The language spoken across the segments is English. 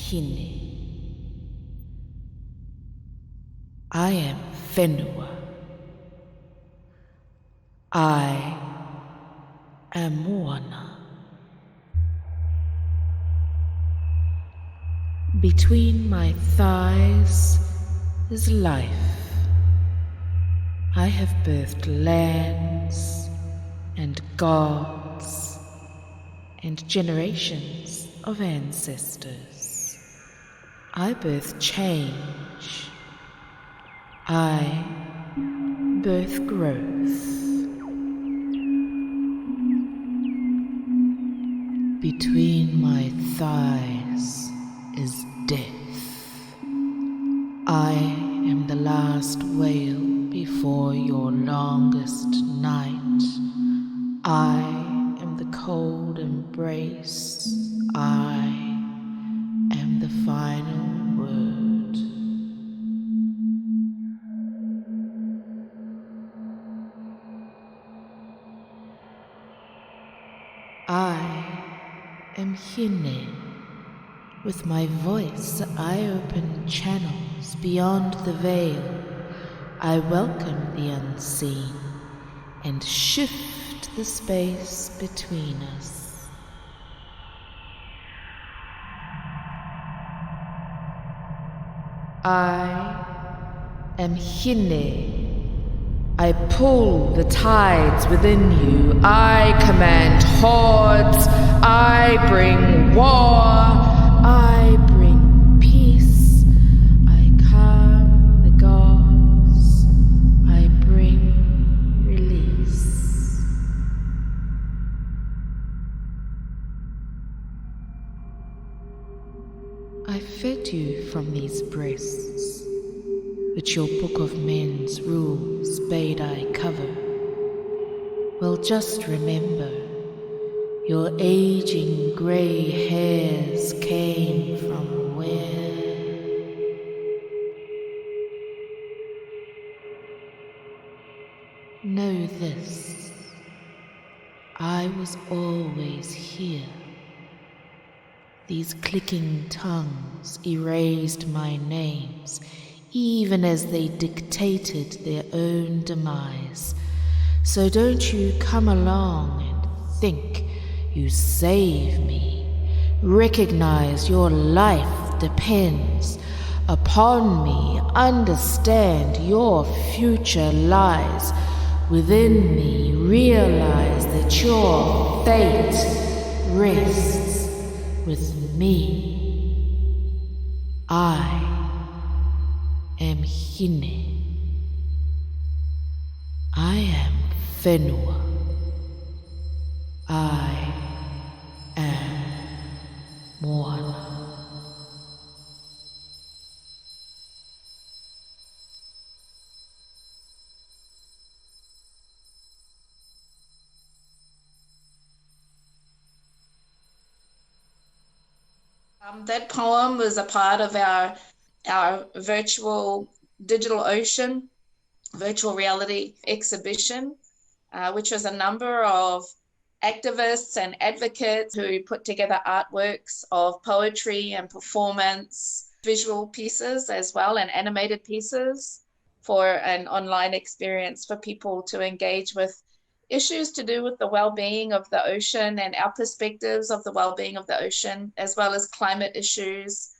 Hine. I am whenua. I am Moana. Between my thighs is life. I have birthed lands and gods and generations of ancestors. I birth change. I birth growth. Between my thighs is death. I am the last wail before your longest night. I am the cold embrace. I am the final word. I am Hine. With my voice I open channels beyond the veil. I welcome the unseen and shift the space between us. I am Hine. I pull the tides within you. I command hordes. I bring war. I bring peace. I calm the gods. I bring release. I fed you from these breasts, which your book of men's rules bade I cover. Well, just remember, your aging grey hairs came from where? Know this, I was always here. These clicking tongues erased my names, even as they dictated their own demise. So don't you come along and think you save me. Recognize your life depends upon me. Understand your future lies within me. Realize that your fate rests with me. I am Hine. I am whenua. I am Moana. That poem was a part of our virtual digital ocean, virtual reality exhibition, which was a number of activists and advocates who put together artworks of poetry and performance, visual pieces as well, and animated pieces for an online experience for people to engage with issues to do with the well-being of the ocean and our perspectives of the well-being of the ocean, as well as climate issues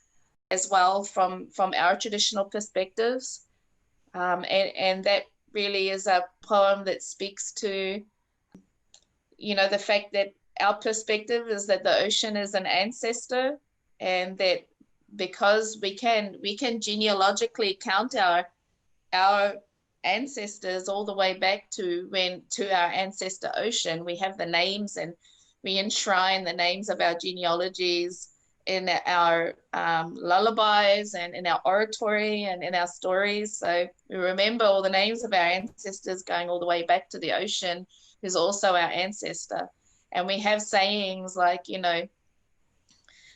as well from our traditional perspectives. And that really is a poem that speaks to, the fact that our perspective is that the ocean is an ancestor, and that because we can genealogically count our ancestors all the way back to our ancestor ocean. We have the names, and we enshrine the names of our genealogies in our lullabies and in our oratory and in our stories. So we remember all the names of our ancestors going all the way back to the ocean, who's also our ancestor. And we have sayings like, the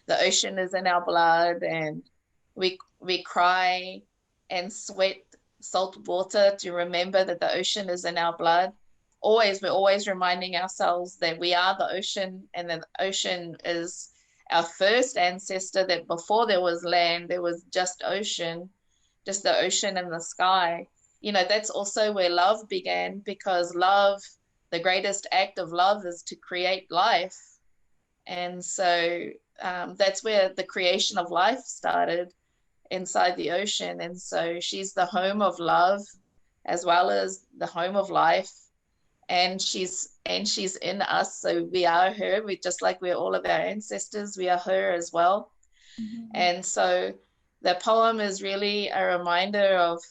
ocean is in our blood, and we cry and sweat salt water to remember that the ocean is in our blood. We're always reminding ourselves that we are the ocean, and that the ocean is our first ancestor, that before there was land, there was just ocean, just the ocean and the sky. That's also where love began, because love, the greatest act of love is to create life. And so that's where the creation of life started, inside the ocean. And so she's the home of love as well as the home of life. And she's in us. So we are her. We, just like we're all of our ancestors, we are her as well. Mm-hmm. And so the poem is really a reminder of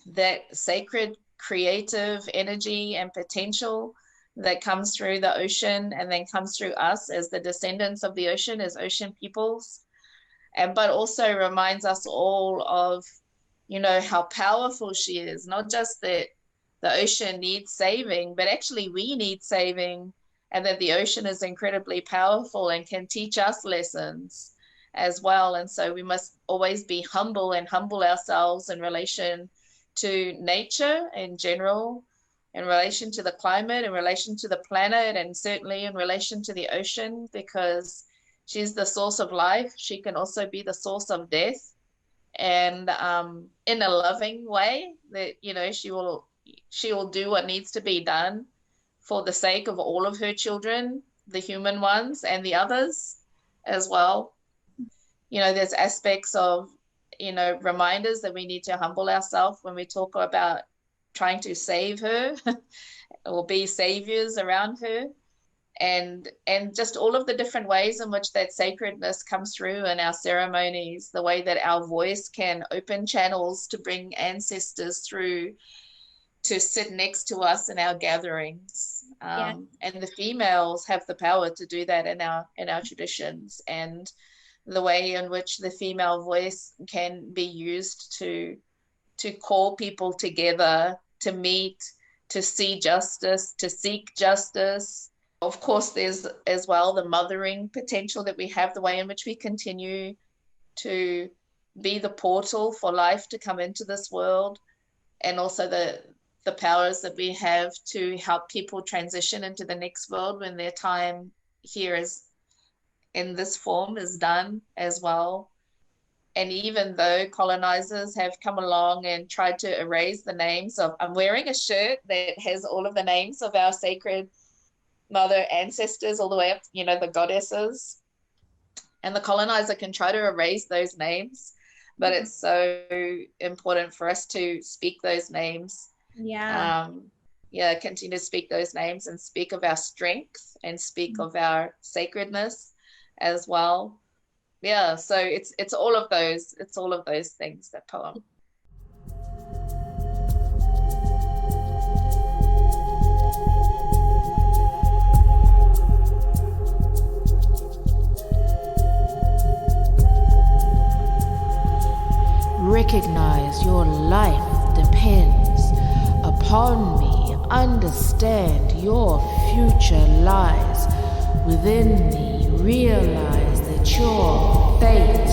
that sacred creative energy and potential that comes through the ocean and then comes through us as the descendants of the ocean, as ocean peoples. But also reminds us all of, how powerful she is. Not just that the ocean needs saving, but actually we need saving, and that the ocean is incredibly powerful and can teach us lessons as well. And so we must always be humble and humble ourselves in relation to nature in general, in relation to the climate, in relation to the planet, and certainly in relation to the ocean, because she's the source of life. She can also be the source of death, and in a loving way, that she will do what needs to be done for the sake of all of her children, the human ones and the others as well. There's aspects of reminders that we need to humble ourselves when we talk about trying to save her or be saviors around her, and just all of the different ways in which that sacredness comes through in our ceremonies, the way that our voice can open channels to bring ancestors through to sit next to us in our gatherings. And the females have the power to do that in our traditions, and the way in which the female voice can be used to call people together, to meet, to see justice, to seek justice. Of course, there's as well the mothering potential that we have, the way in which we continue to be the portal for life to come into this world, and also the powers that we have to help people transition into the next world when their time here is in this form is done as well. And even though colonizers have come along and tried to erase the names of, I'm wearing a shirt that has all of the names of our sacred mother ancestors all the way up, the goddesses, and the colonizer can try to erase those names, but it's so important for us to speak those names. Continue to speak those names and speak of our strength and speak of our sacredness as well. So it's all of those things, that poem. Recognize your life depends upon me. Understand your future lies within me. Realize that your fate